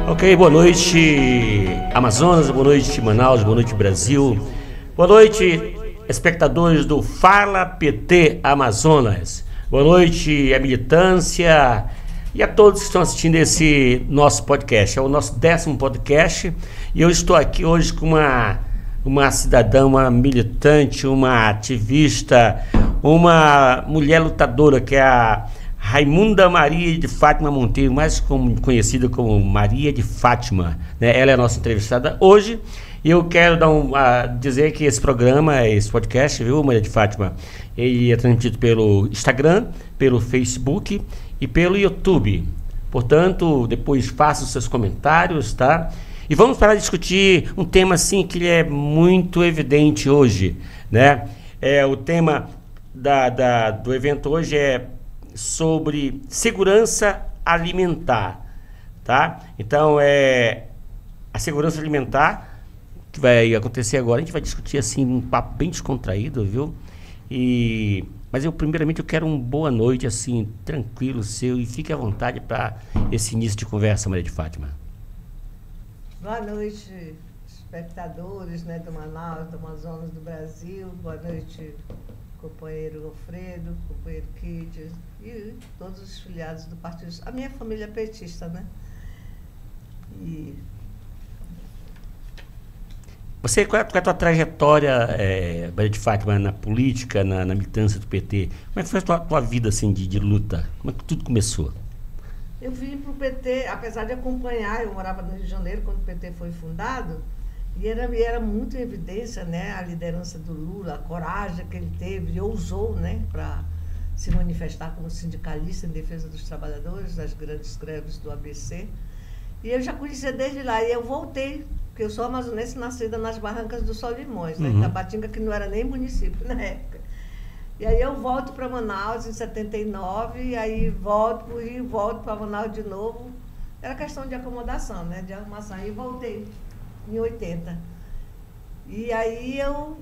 Ok, boa noite Amazonas, boa noite Manaus, boa noite Brasil, boa noite espectadores do Fala PT Amazonas, boa noite a militância e a todos que estão assistindo esse nosso podcast. É o nosso 10º podcast e eu estou aqui hoje com uma cidadã, uma militante, uma ativista, uma mulher lutadora que é a Raimunda Maria de Fátima Monteiro, mais conhecida como Maria de Fátima, né? Ela é a nossa entrevistada hoje e eu quero dizer que esse programa, esse podcast, viu, Maria de Fátima, ele é transmitido pelo Instagram, pelo Facebook e pelo YouTube. Portanto, depois faça os seus comentários, tá? E vamos para discutir um tema assim que é muito evidente hoje, né? O tema do evento hoje é sobre segurança alimentar, tá? Então, a segurança alimentar que vai acontecer agora, a gente vai discutir assim um papo bem descontraído, viu? Mas primeiramente eu quero uma boa noite assim, tranquilo seu, e fique à vontade para esse início de conversa, Maria de Fátima. Boa noite, espectadores, né, do Manaus, do Amazonas, do Brasil. Boa noite, companheiro Alfredo, companheiro Kid e todos os filiados do partido. A minha família é petista, né? Qual é a tua trajetória, Maria de Fátima, na política, na militância do PT? Como é que foi a tua vida assim, de luta? Como é que tudo começou? Eu vim para o PT, apesar de acompanhar, eu morava no Rio de Janeiro quando o PT foi fundado, e era muito em evidência, né, a liderança do Lula, a coragem que ele teve e ousou, né, para se manifestar como sindicalista em defesa dos trabalhadores, das grandes greves do ABC. E eu já conhecia desde lá, e eu voltei, porque eu sou amazonense nascida nas Barrancas do Solimões, né, Tabatinga, que não era nem município na época. E aí eu volto para Manaus em 79, e aí volto para o Rio, volto para Manaus de novo. Era questão de acomodação, né, de arrumação. E voltei em 80. E aí eu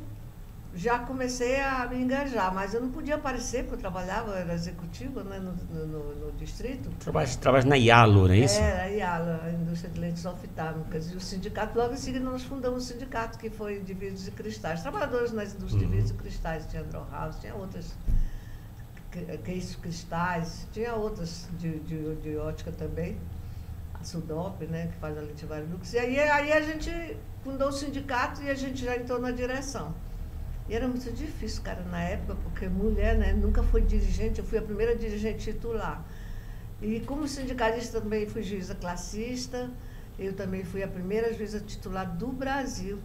já comecei a me engajar, mas eu não podia aparecer, porque eu trabalhava, eu era executiva, né, no distrito. Trabalha na IALO, não é isso? Era a IALO, a Indústria de Lentes Oftálmicas. E o sindicato, logo em seguida nós fundamos o sindicato, que foi de vidros e cristais. Trabalhadores nas indústrias de vidros e cristais, tinha Draw House, tinha outras, Case Cristais, tinha outras de ótica também. A Sudop, né, que faz a lente Varilux. E aí a gente fundou o sindicato e a gente já entrou na direção. E era muito difícil, cara, na época, porque mulher, né, nunca foi dirigente, eu fui a primeira dirigente titular. E como sindicalista também fui juíza classista, eu também fui a primeira juíza titular do Brasil.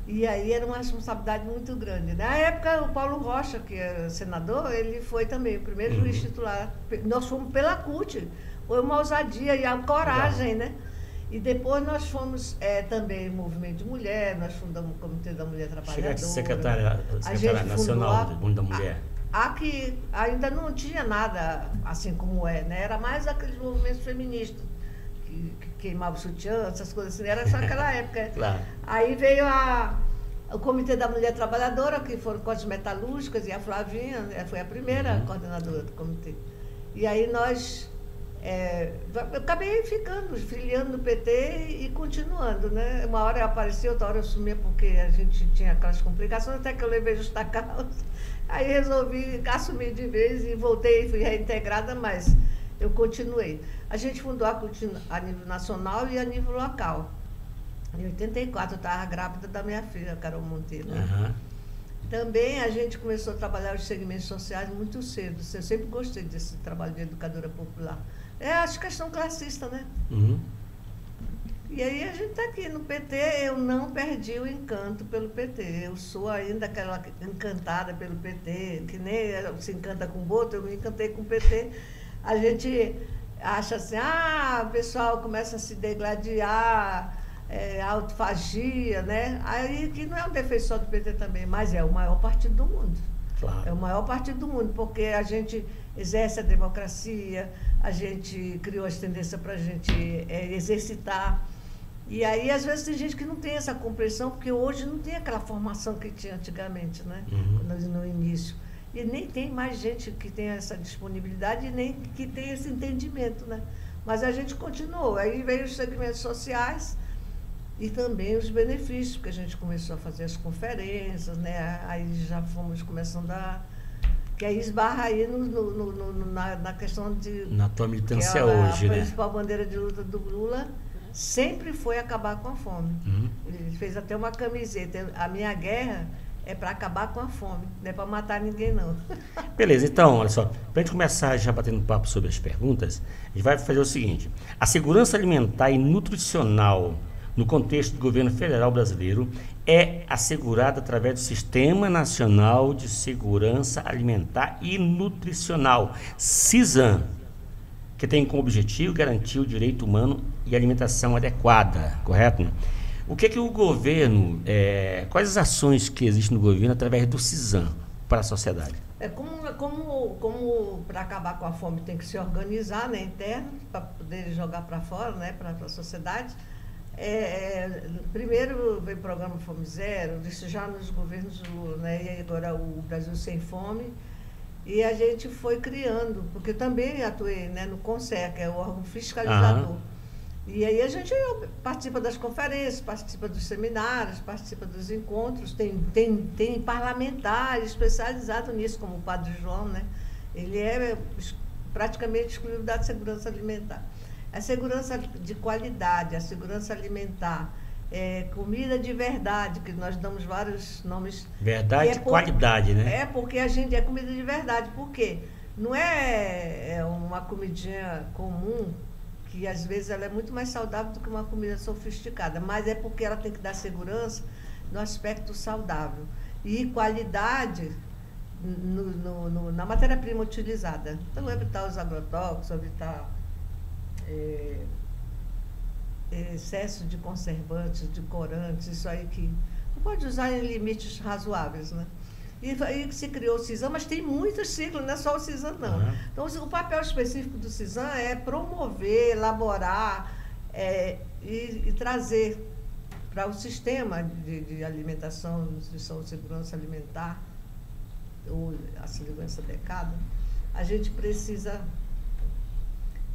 E aí era uma responsabilidade muito grande. Na época, o Paulo Rocha, que era senador, ele foi também o primeiro juiz titular. Nós fomos pela CUT. Foi uma ousadia e a coragem, né? E depois nós fomos também movimento de mulher, nós fundamos o Comitê da Mulher Trabalhadora. Secretária Nacional da Mulher. Aqui ainda não tinha nada assim como né? Era mais aqueles movimentos feministas, que queimavam o sutiã, essas coisas assim, era só aquela época. Claro. Aí veio o Comitê da Mulher Trabalhadora, que foram com as metalúrgicas, e a Flavinha foi a primeira coordenadora do comitê. E aí nós... eu acabei ficando, filiando no PT e continuando, né? Uma hora eu aparecia, outra hora eu sumia porque a gente tinha aquelas complicações, até que eu levei justa causa. Aí resolvi assumir de vez e voltei, fui reintegrada, mas eu continuei. A gente fundou a CUT a nível nacional e a nível local. Em 84 eu estava grávida da minha filha, Carol Monteiro. Né? Também a gente começou a trabalhar os segmentos sociais muito cedo. Eu sempre gostei desse trabalho de educadora popular. Acho questão classista, né? E aí a gente está aqui no PT, eu não perdi o encanto pelo PT. Eu sou ainda aquela encantada pelo PT, que nem se encanta com o Boto, eu me encantei com o PT. A gente acha assim, o pessoal começa a se degladiar, autofagia, né? Aí que não é um defeito só do PT também, mas é o maior partido do mundo. Claro. É o maior partido do mundo, porque a gente exerce a democracia, a gente criou as tendências para a gente exercitar. E aí, às vezes, tem gente que não tem essa compreensão, porque hoje não tem aquela formação que tinha antigamente, né? No início. E nem tem mais gente que tem essa disponibilidade e nem que tem esse entendimento, né? Mas a gente continuou. Aí veio os segmentos sociais e também os benefícios, porque a gente começou a fazer as conferências, né? Aí já fomos começando a... Que aí esbarra aí na questão de... Na tua militância que hoje, a né? principal bandeira de luta do Lula sempre foi acabar com a fome. Ele fez até uma camiseta. A minha guerra é para acabar com a fome, não é para matar ninguém, não. Beleza, então, olha só, para a gente começar já batendo papo sobre as perguntas, a gente vai fazer o seguinte: a segurança alimentar e nutricional no contexto do governo federal brasileiro é assegurada através do Sistema Nacional de Segurança Alimentar e Nutricional, SISAN, que tem como objetivo garantir o direito humano e alimentação adequada, correto? O que o governo, quais as ações que existem no governo através do SISAN para a sociedade? Como para acabar com a fome tem que se organizar, né, interno, para poder jogar para fora, né, para a sociedade. Primeiro veio o programa Fome Zero, isso já nos governos do Lula, né, e agora o Brasil Sem Fome. E a gente foi criando, porque eu também atuei, né, no CONSER, que é o órgão fiscalizador. E aí a gente participa das conferências, participa dos seminários, participa dos encontros, tem parlamentares especializados nisso, como o Padre João, né? Ele é praticamente exclusivo da segurança alimentar. A segurança de qualidade, a segurança alimentar, comida de verdade, que nós damos vários nomes. Verdade e qualidade, né? Porque a gente é comida de verdade. Por quê? Não é uma comidinha comum, que às vezes ela é muito mais saudável do que uma comida sofisticada, mas é porque ela tem que dar segurança no aspecto saudável. E qualidade na matéria-prima utilizada. Então, evitar os agrotóxicos, evitar excesso de conservantes, de corantes, isso aí que não pode usar em limites razoáveis, né? E aí se criou o SISAN, mas tem muitos ciclos, não é só o SISAN, não. Então, o papel específico do SISAN é promover, elaborar e trazer para o sistema de alimentação, nutrição, segurança alimentar, ou a segurança adequada, a gente precisa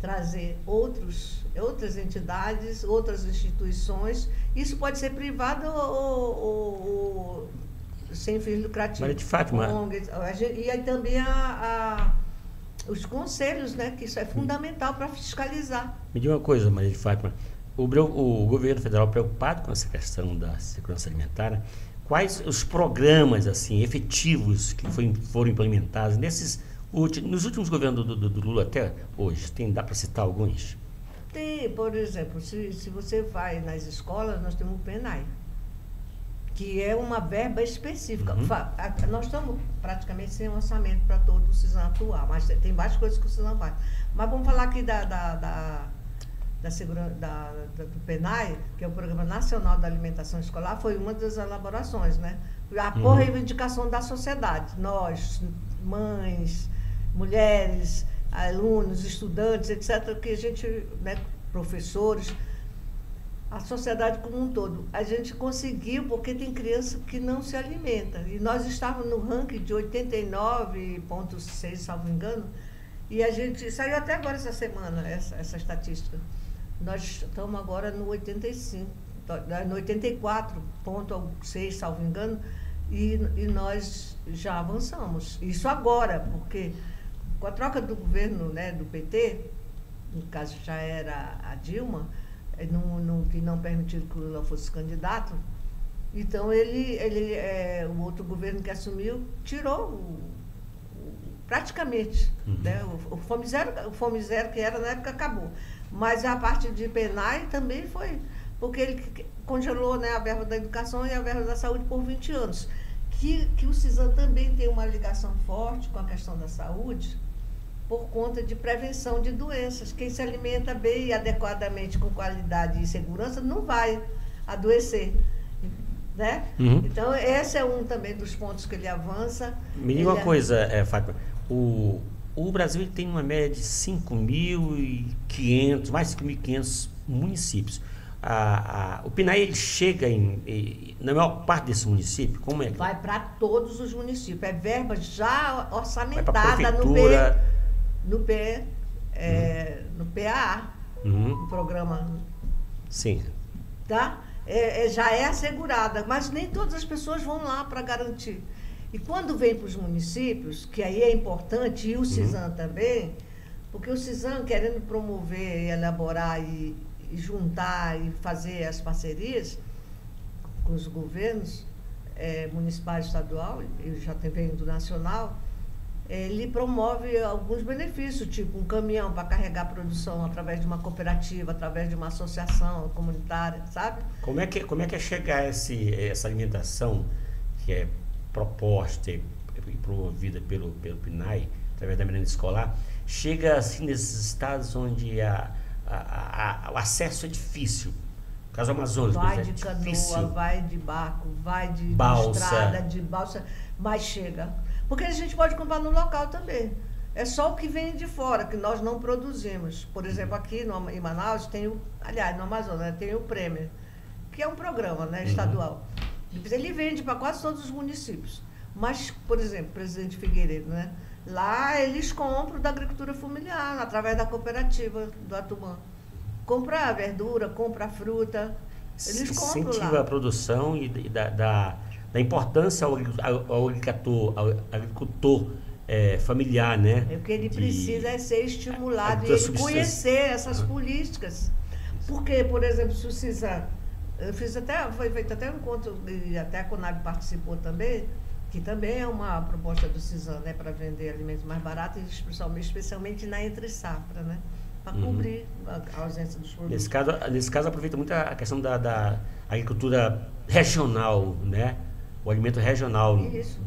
trazer outras entidades, outras instituições. Isso pode ser privado ou sem fins lucrativos. Maria de Fátima. E aí também os conselhos, né, que isso é fundamental para fiscalizar. Me diga uma coisa, Maria de Fátima. O governo federal preocupado com essa questão da segurança alimentar, quais os programas assim efetivos que foram implementados nos últimos governos do Lula até hoje? Dá para citar alguns? Tem, por exemplo, se você vai nas escolas, nós temos o PENAI, que é uma verba específica. Nós estamos praticamente sem orçamento para todo o SISAN atuar, mas tem várias coisas que o SISAN faz. Mas vamos falar aqui do PENAI, que é o Programa Nacional da Alimentação Escolar, foi uma das elaborações, né? Por reivindicação da sociedade. Nós, mães, mulheres, alunos, estudantes, etc., que a gente, né, professores, a sociedade como um todo. A gente conseguiu, porque tem criança que não se alimenta. E nós estávamos no ranking de 89,6, salvo engano, e a gente saiu até agora essa semana, essa estatística. Nós estamos agora no 85, no 84,6, salvo engano, e nós já avançamos. Isso agora, porque com a troca do governo, né, do PT, no caso já era a Dilma, que não permitiu que o Lula fosse candidato, então o outro governo que assumiu tirou praticamente, né, o Fome Zero, que era na época, acabou. Mas a parte de PENAI também foi, porque ele congelou, né, a verba da educação e a verba da saúde por 20 anos. Que o SISAN também tem uma ligação forte com a questão da saúde, por conta de prevenção de doenças. Quem se alimenta bem e adequadamente, com qualidade e segurança, não vai adoecer, né? Então, esse é um também dos pontos que ele avança. Me diga uma coisa, Fátima, o Brasil tem uma média de 5.500, mais de 5.500 municípios. O PENAI ele chega na maior parte desse município? Como é? Vai para todos os municípios. É verba já orçamentada no PAA. um programa. Sim. Tá? Já é assegurada, mas nem todas as pessoas vão lá para garantir. E quando vem para os municípios, que aí é importante, e o CISAM também, porque o CISAM, querendo promover, elaborar e juntar e fazer as parcerias com os governos municipais, estadual, e já também do nacional, ele promove alguns benefícios, tipo um caminhão para carregar a produção através de uma cooperativa, através de uma associação comunitária, sabe? Como é que é chegar essa alimentação que é proposta e promovida pelo PNAE, através da merenda escolar, chega assim nesses estados onde o acesso é difícil? Caso Amazonas, vai de canoa, difícil. Vai de barco, vai de estrada, de balsa, mas chega. Porque a gente pode comprar no local também. É só o que vem de fora, que nós não produzimos. Por exemplo, aqui em Manaus, no Amazonas, tem o Premier, que é um programa, né, estadual. Ele vende para quase todos os municípios. Mas, por exemplo, Presidente Figueiredo, né? Lá eles compram da agricultura familiar, através da cooperativa do Atumã. Compra a verdura, compra a fruta. Eles compram lá. Incentiva a produção e da importância ao agricultor familiar, né? O que ele precisa é ser estimulado e ele conhecer essas políticas. Porque, por exemplo, se o CISAM, foi feito até um encontro, e até a Conab participou também, que também é uma proposta do CISAM, né, para vender alimentos mais baratos, especialmente na entre-safra, né? Para cobrir a ausência dos produtos. Nesse caso, aproveita muito a questão da agricultura regional, né? O alimento regional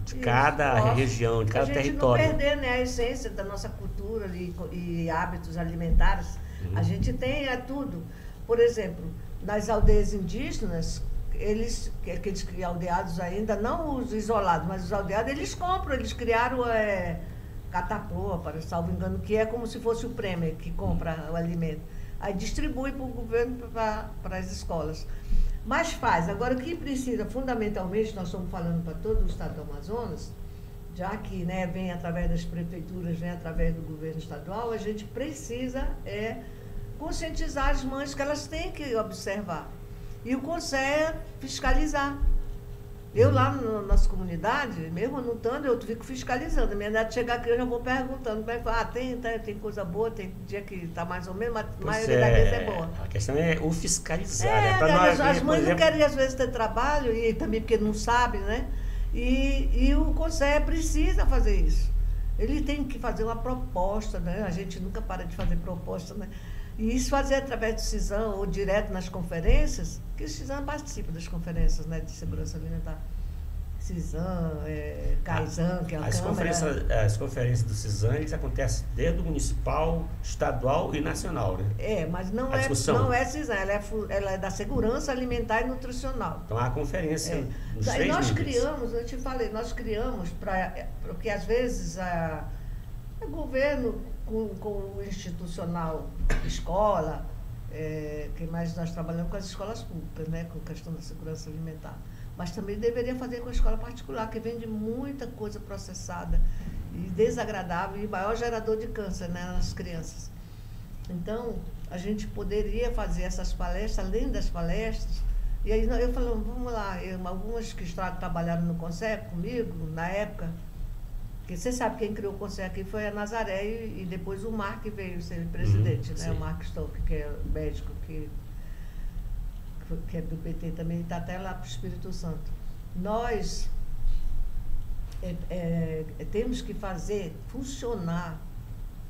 de cada região, de cada território. A gente não perder, né, a essência da nossa cultura e hábitos alimentares. A gente tem tudo. Por exemplo, nas aldeias indígenas, aqueles aldeados ainda, não os isolados, mas os aldeados, eles compram, eles criaram catapoa, para salvo engano, que é como se fosse o Premier que compra o alimento. Aí distribui para o governo, para as escolas. Mas faz. Agora, o que precisa, fundamentalmente, nós estamos falando para todo o estado do Amazonas, já que, né, vem através das prefeituras, vem através do governo estadual, a gente precisa conscientizar as mães que elas têm que observar. E o CONSEA fiscalizar. Eu lá na nossa comunidade, mesmo anotando, eu fico fiscalizando. A minha neta chegar aqui, eu já vou perguntando. Tem coisa boa, tem dia que está mais ou menos, mas a maioria das vezes é boa. A questão é o fiscalizar. Nós, as mães não querem, às vezes, ter trabalho, e também porque não sabem, né? E o CONSEA precisa fazer isso. Ele tem que fazer uma proposta, né? A gente nunca para de fazer proposta, né? E isso fazer através do CISAM ou direto nas conferências, que o CISAM participa das conferências, né, de segurança alimentar. CISAM, CAISAM, que é a Câmara. As conferências do CISAM, eles acontecem desde o municipal, estadual e nacional, né? Mas não é CISAM, ela é da segurança alimentar e nutricional. Então há conferência nos 3 nós níveis. criamos, eu te falei, porque às vezes o governo com o institucional, escola, que mais nós trabalhamos com as escolas públicas, né, com a questão da segurança alimentar. Mas também deveria fazer com a escola particular, que vende muita coisa processada e desagradável e maior gerador de câncer, né, nas crianças. Então, a gente poderia fazer essas palestras, além das palestras, e aí eu falei, vamos lá, algumas que trabalharam no CONSEA comigo, na época, porque você sabe quem criou o CONSEA aqui foi a Nazaré e depois o Mark veio ser presidente, né? O Mark Stoke, que é médico, que é do PT também, está até lá para o Espírito Santo. Nós temos que fazer funcionar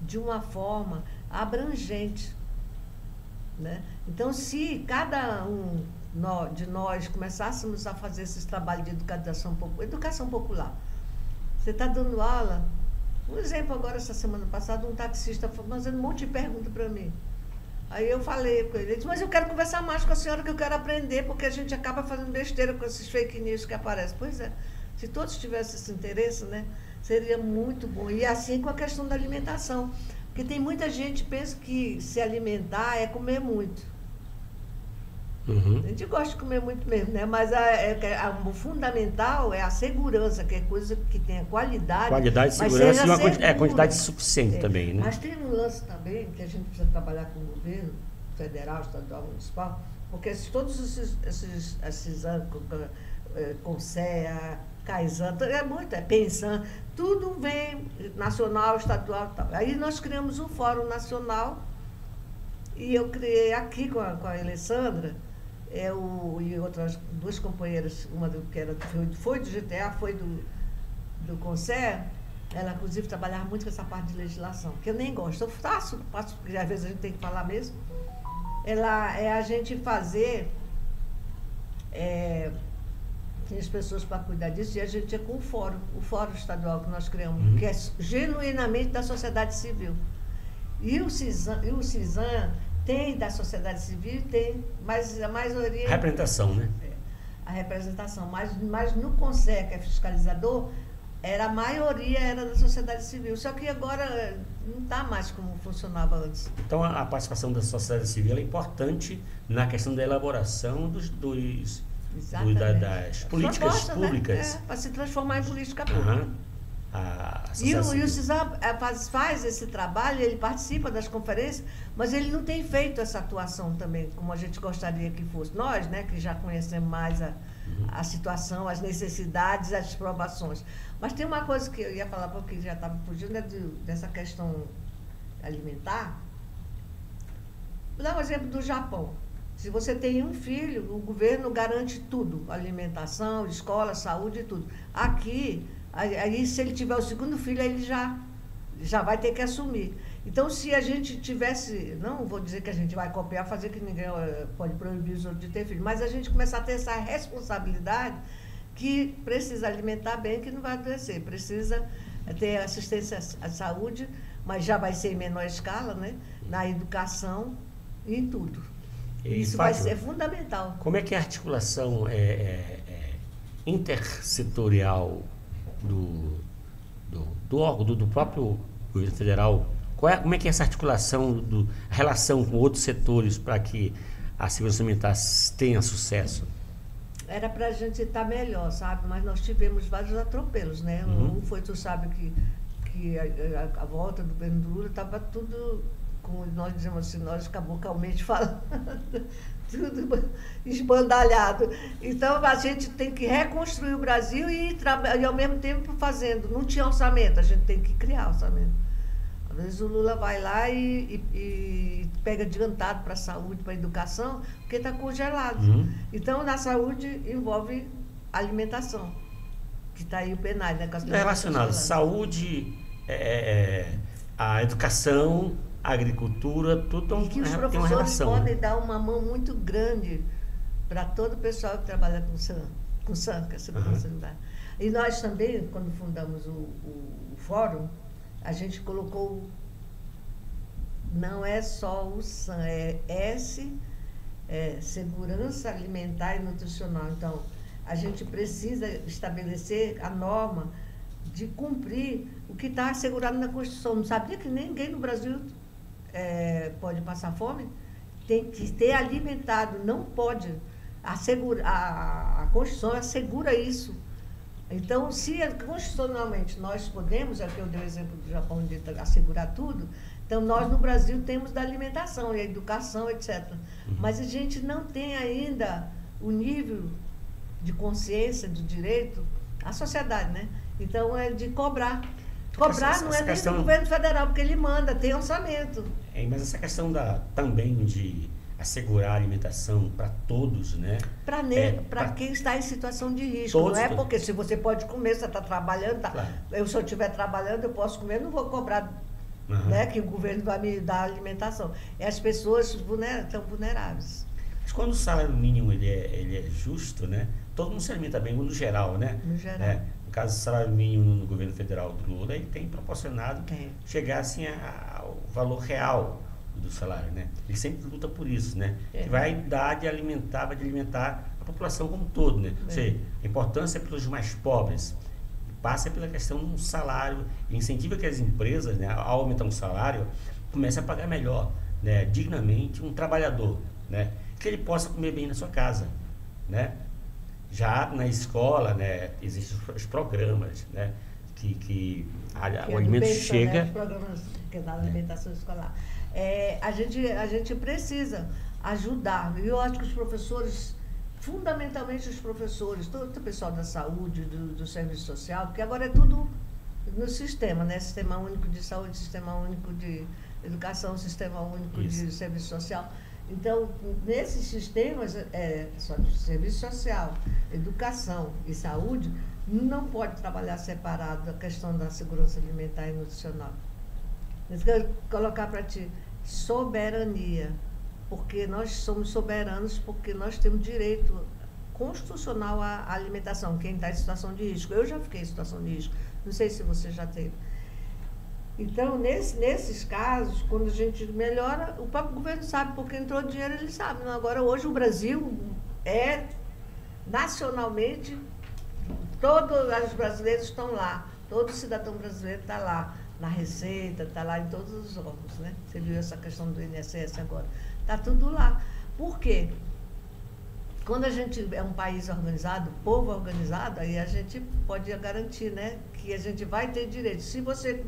de uma forma abrangente, né? Então, se cada um de nós começássemos a fazer esses trabalhos de educação popular, você está dando aula. Um exemplo agora, essa semana passada, um taxista fazendo um monte de perguntas para mim. Aí eu falei com ele, disse, mas eu quero conversar mais com a senhora, que eu quero aprender, porque a gente acaba fazendo besteira com esses fake news que aparecem. Pois é, se todos tivessem esse interesse, né, seria muito bom. E assim com a questão da alimentação. Porque tem muita gente que pensa que se alimentar é comer muito. A gente gosta de comer muito mesmo, né? Mas o fundamental é a segurança, que é coisa que tenha qualidade. Qualidade, segurança e quantidade suficiente também, né? Mas tem um lance também que a gente precisa trabalhar com o governo, federal, estadual, municipal, porque todos esses CONSEA, CAISAN, é PENSAN, tudo vem nacional, estadual e tal. Aí nós criamos um fórum nacional e eu criei aqui com a Alessandra, e outras duas companheiras, uma foi do GTA, foi do CONSEA, ela inclusive trabalhava muito com essa parte de legislação, que eu nem gosto, eu faço, porque às vezes a gente tem que falar mesmo. É a gente fazer, tem as pessoas para cuidar disso, e a gente é com o fórum estadual que nós criamos, que é genuinamente da sociedade civil. E o CISAM tem da sociedade civil, tem, mas a maioria... A representação, né? A representação, mas no CONSEA, que é fiscalizador, a maioria era da sociedade civil, só que agora não está mais como funcionava antes. Então a participação da sociedade civil é importante na questão da elaboração das políticas públicas. Né? Para se transformar em política pública. E o CISAM faz esse trabalho, ele participa das conferências, mas ele não tem feito essa atuação também, como a gente gostaria que fosse. Nós, né, que já conhecemos mais a situação, as necessidades, as provações. Mas tem uma coisa que eu ia falar, porque já estava fugindo, dessa questão alimentar. Vou dar um exemplo do Japão. Se você tem um filho, o governo garante tudo, alimentação, escola, saúde e tudo. Aqui, aí se ele tiver o segundo filho, ele já vai ter que assumir. Então, se a gente tivesse, não vou dizer que a gente vai copiar, fazer que ninguém pode proibir os outros de ter filho, mas a gente começar a ter essa responsabilidade que precisa alimentar bem, que não vai adoecer, precisa ter assistência à saúde, mas já vai ser em menor escala, né? Na educação e em tudo. Isso vai ser fundamental. Como é que é a articulação intersetorial do órgão, do próprio governo federal? Como é que é essa articulação, a relação com outros setores para que a segurança alimentar tenha sucesso? Era para a gente estar melhor, sabe? Mas nós tivemos vários atropelos, né? Um foi, tu sabe, que a volta do governo do Lula estava tudo, como nós dizemos assim, nós cabocalmente falando, tudo esbandalhado. Então, a gente tem que reconstruir o Brasil e ao mesmo tempo fazendo. Não tinha orçamento, a gente tem que criar orçamento. Às vezes o Lula vai lá e pega adiantado para a saúde, para a educação, porque está congelado. Então, na saúde envolve alimentação, que está aí o PNAE, né? É relacionado, saúde, a educação, a agricultura, tudo e que os professores podem dar uma mão muito grande para todo o pessoal que trabalha com SAM, que é a segurança alimentar. E nós também, quando fundamos o fórum, a gente colocou, não é só o SAM, Segurança Alimentar e Nutricional. Então, a gente precisa estabelecer a norma de cumprir o que está assegurado na Constituição. Não sabia que ninguém no Brasil pode passar fome? Tem que ter alimentado, não pode. A Constituição assegura isso. Então, se constitucionalmente nós podemos, aqui eu dei o exemplo do Japão de assegurar tudo, então nós no Brasil temos da alimentação e a educação, etc. Mas a gente não tem ainda o nível de consciência do direito, a sociedade, né? Então é de cobrar. Cobrar não é nem do governo federal, porque ele manda, tem orçamento. Mas essa questão também de assegurar a alimentação para todos, né? Para quem está em situação de risco, não é porque se você pode comer, você está trabalhando, claro. Se eu estiver trabalhando, eu posso comer, não vou cobrar, né, que o governo vai me dar alimentação. As pessoas estão vulneráveis. Mas quando o salário mínimo ele é justo, né? Todo mundo se alimenta bem, no geral, né? No geral. No caso do salário mínimo no governo federal do Lula, ele tem proporcionado chegar assim ao valor real do salário, né? Ele sempre luta por isso, né? Que vai alimentar a população como um todo, né? Ou seja, a importância pelos mais pobres passa pela questão do salário, incentiva que as empresas, né, ao aumentar um salário, comecem a pagar melhor, né, dignamente um trabalhador, né? Que ele possa comer bem na sua casa, né? Já na escola, né, existem os programas, né? Que o alimento chega... Né, os programas que é da alimentação escolar. a gente precisa ajudar. E eu acho que os professores, fundamentalmente os professores, todo o pessoal da saúde, do serviço social, porque agora é tudo no sistema, né? Sistema único de saúde, sistema único de educação, sistema único de serviço social. Então, nesses sistemas, só de serviço social, educação e saúde, não pode trabalhar separado a questão da segurança alimentar e nutricional. Eu quero colocar para ti soberania, porque nós somos soberanos, porque nós temos direito constitucional à alimentação, quem está em situação de risco. Eu já fiquei em situação de risco, não sei se você já teve. Então, nesses casos, quando a gente melhora, o próprio governo sabe, porque entrou dinheiro, ele sabe. Agora, hoje, o Brasil nacionalmente, todos os brasileiros estão lá, todo cidadão brasileiro está lá, na Receita, está lá em todos os órgãos, né? Você viu essa questão do INSS agora. Está tudo lá. Por quê? Quando a gente é um país organizado, povo organizado, aí a gente pode garantir, né, que a gente vai ter direito. Se você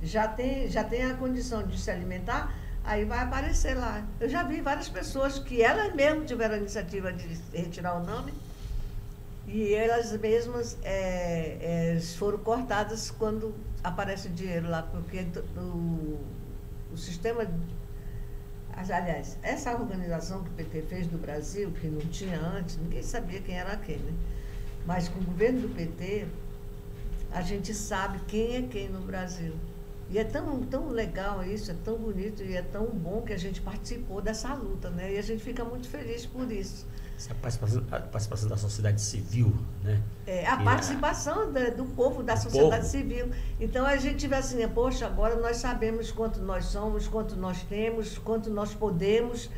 já tem a condição de se alimentar, aí vai aparecer lá. Eu já vi várias pessoas que elas mesmas tiveram a iniciativa de retirar o nome e elas mesmas foram cortadas quando aparece dinheiro lá, porque o sistema... Aliás, essa organização que o PT fez do Brasil, que não tinha antes, ninguém sabia quem era quem, né? Mas com o governo do PT, a gente sabe quem é quem no Brasil. E é tão legal isso, é tão bonito e é tão bom que a gente participou dessa luta, né? E a gente fica muito feliz por isso. Essa participação da sociedade civil, né? A participação do povo, da sociedade civil. Então a gente vê assim, poxa, agora nós sabemos quanto nós somos, quanto nós temos, quanto nós podemos,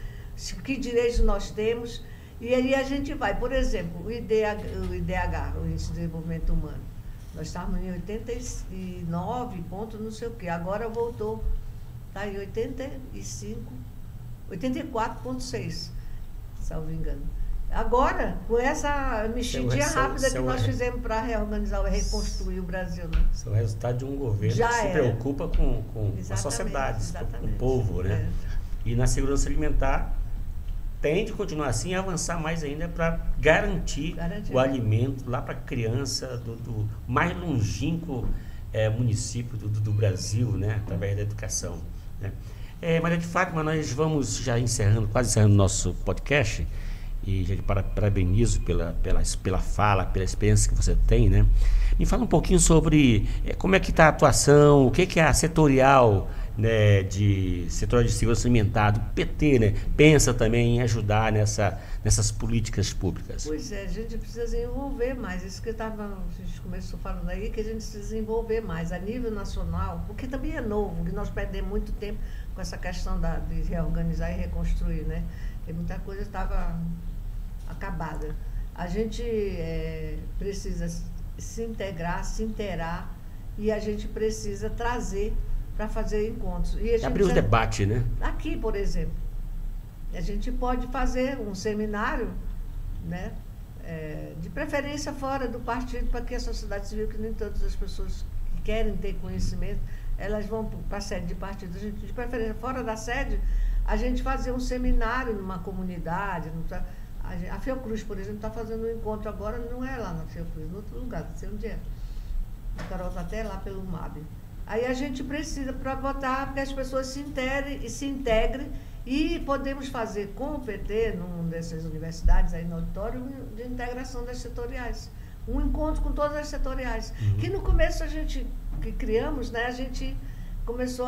que direitos nós temos. E aí a gente vai, por exemplo, o IDH, o Índice de Desenvolvimento Humano. Nós estávamos em 89 pontos, não sei o quê. Agora voltou, está em 84,6, salvo engano. Agora, com essa mexidinha rápida que nós fizemos para reorganizar e reconstruir o Brasil. Né? Isso é o resultado de um governo que se preocupa com a sociedade, com o povo. Né? E na segurança alimentar, tem de continuar assim e avançar mais ainda para garantir o alimento lá para a criança do mais longínquo município do Brasil, né? Através da educação. Né? Maria de Fátima, nós vamos já quase encerrando o nosso podcast, e já te parabenizo pela fala, pela experiência que você tem, né? Me fala um pouquinho sobre como é que está a atuação, o que é a setorial, né, setor de segurança alimentar do PT, né? Pensa também em ajudar nessas políticas públicas. Pois é, a gente precisa desenvolver mais, isso que a gente começou falando aí, que a gente precisa desenvolver mais a nível nacional, porque também é novo, que nós perdemos muito tempo com essa questão de reorganizar e reconstruir, né? Porque muita coisa estava acabada. A gente precisa se integrar, se inteirar, e a gente precisa trazer para fazer encontros. E abrir os debates, né? Aqui, por exemplo, a gente pode fazer um seminário, né, de preferência fora do partido, para que a sociedade civil, que nem todas as pessoas que querem ter conhecimento, elas vão para a sede de partido. A gente, de preferência fora da sede, a gente fazer um seminário numa comunidade. A Fiocruz, por exemplo, está fazendo um encontro agora, não é lá na Fiocruz, em outro lugar, não sei onde é. A Carol está até lá pelo MAB. Aí a gente precisa para votar, que as pessoas se integrem e podemos fazer com o PT, numa dessas universidades aí no auditório, de integração das setoriais. Um encontro com todas as setoriais. Que no começo que criamos, né, a gente começou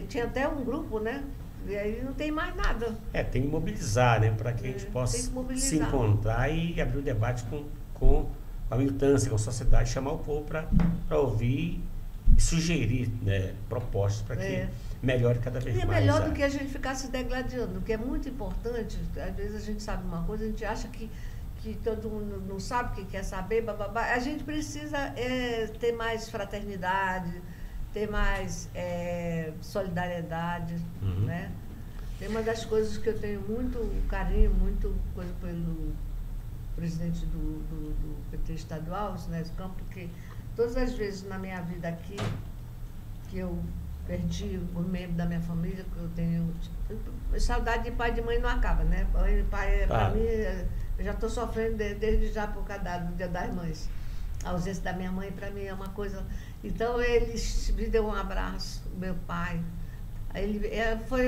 tinha até um grupo, né? E aí não tem mais nada. Tem que mobilizar, né? Para que a gente possa se encontrar e abrir o debate com a militância, com a sociedade, chamar o povo para ouvir e sugerir, né, propostas para que melhore cada vez mais. E é melhor do que a gente ficar se degladiando, que é muito importante. Às vezes a gente sabe uma coisa, a gente acha que todo mundo não sabe o que quer saber, bababá. A gente precisa ter mais fraternidade, ter mais solidariedade, né? Tem uma das coisas que eu tenho muito carinho, muito coisa pelo presidente do PT estadual, o Sinésio Campos, porque todas as vezes na minha vida aqui que eu perdi um membro da minha família, que eu tenho. Saudade de pai e de mãe não acaba, né? Pai, para mim, eu já estou sofrendo desde já por causa do Dia das Mães. A ausência da minha mãe, para mim, é uma coisa. Então, ele me deu um abraço, meu pai. Ele,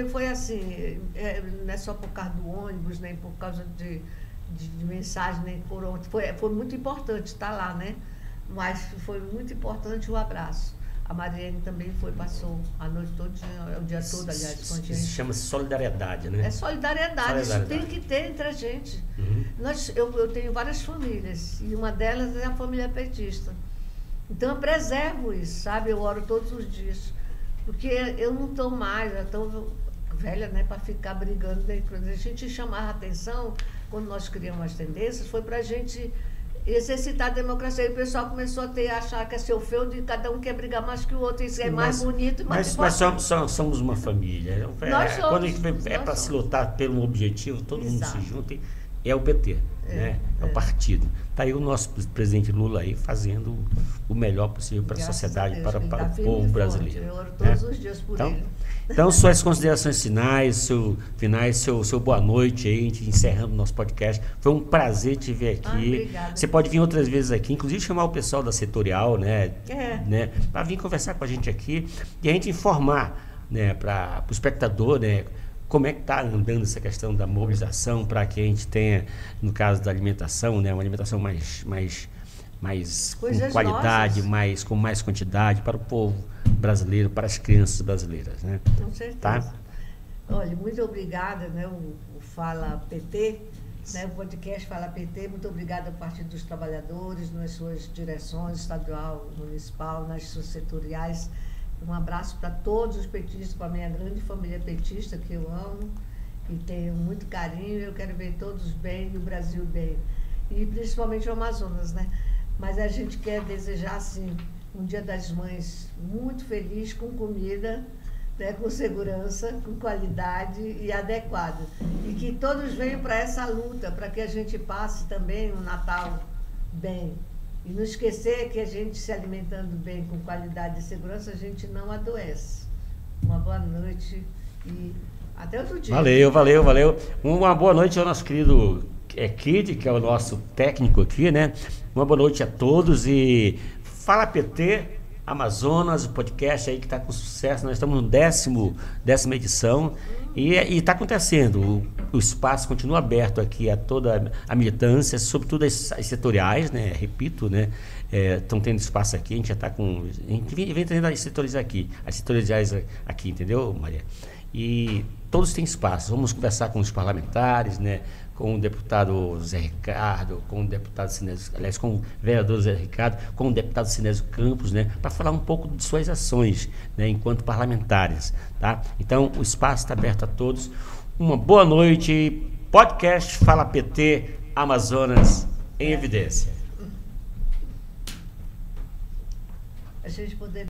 foi assim, não é só por causa do ônibus, nem por causa de mensagem, nem por onde. Foi muito importante estar lá, né? Mas foi muito importante o abraço. A Mariane também passou a noite toda, o dia todo, aliás. Isso chama-se solidariedade, né? É solidariedade, isso tem que ter entre a gente. Uhum. Eu tenho várias famílias, e uma delas é a família petista. Então eu preservo isso, sabe? Eu oro todos os dias. Porque eu não estou mais, eu estou velha, né, para ficar brigando. Né? A gente chamava a atenção, quando nós criamos as tendências, foi para a gente exercitar a democracia. E o pessoal começou a achar que é seu feudo e cada um quer brigar mais que o outro. Isso é mais bonito e mais importante. Mas somos uma família. Nós somos, quando é para se lutar por um objetivo, todo mundo Exato. se junta. É o PT, né? É o partido. Está aí o nosso presidente Lula aí fazendo o melhor possível para a sociedade, para o povo brasileiro. Eu oro todos os dias por ele. Então, suas considerações finais, seu boa noite aí, a gente encerrando o nosso podcast. Foi um prazer te ver aqui. Obrigada. Você pode vir outras vezes aqui, inclusive chamar o pessoal da setorial, né? Né, para vir conversar com a gente aqui e a gente informar, né, para o espectador, né, como é que está andando essa questão da mobilização para que a gente tenha, no caso da alimentação, né, uma alimentação mais com qualidade, com mais quantidade para o povo brasileiro, para as crianças brasileiras, né? Com certeza. Tá? Olha, muito obrigada, né, o Fala PT, né, o podcast Fala PT, muito obrigada ao Partido dos Trabalhadores, nas suas direções, estadual, municipal, nas suas setoriais. Um abraço para todos os petistas, para a minha grande família petista, que eu amo e tenho muito carinho. Eu quero ver todos bem e o Brasil bem. E principalmente o Amazonas, né? Mas a gente quer desejar, assim, um Dia das Mães muito feliz, com comida, né, com segurança, com qualidade e adequado. E que todos venham para essa luta, para que a gente passe também um Natal bem. E não esquecer que a gente se alimentando bem, com qualidade e segurança, a gente não adoece. Uma boa noite e até outro dia. Valeu. Uma boa noite ao nosso querido Kid, que é o nosso técnico aqui, né? Uma boa noite a todos e Fala PT Amazonas, o podcast aí que está com sucesso. Nós estamos no 10ª edição e está acontecendo. O espaço continua aberto aqui a toda a militância, sobretudo as setoriais, né? Repito, né? Estão tendo espaço aqui, a gente já está com... A gente vem tendo as setoriais aqui, entendeu, Maria? E todos têm espaço. Vamos conversar com os parlamentares, né? Com o deputado Zé Ricardo, com o deputado Sinésio, aliás, com o vereador Zé Ricardo, com o deputado Sinésio Campos, né, para falar um pouco de suas ações, né, enquanto parlamentares, tá? Então, o espaço está aberto a todos. Uma boa noite. Podcast Fala PT Amazonas em Evidência. A gente poder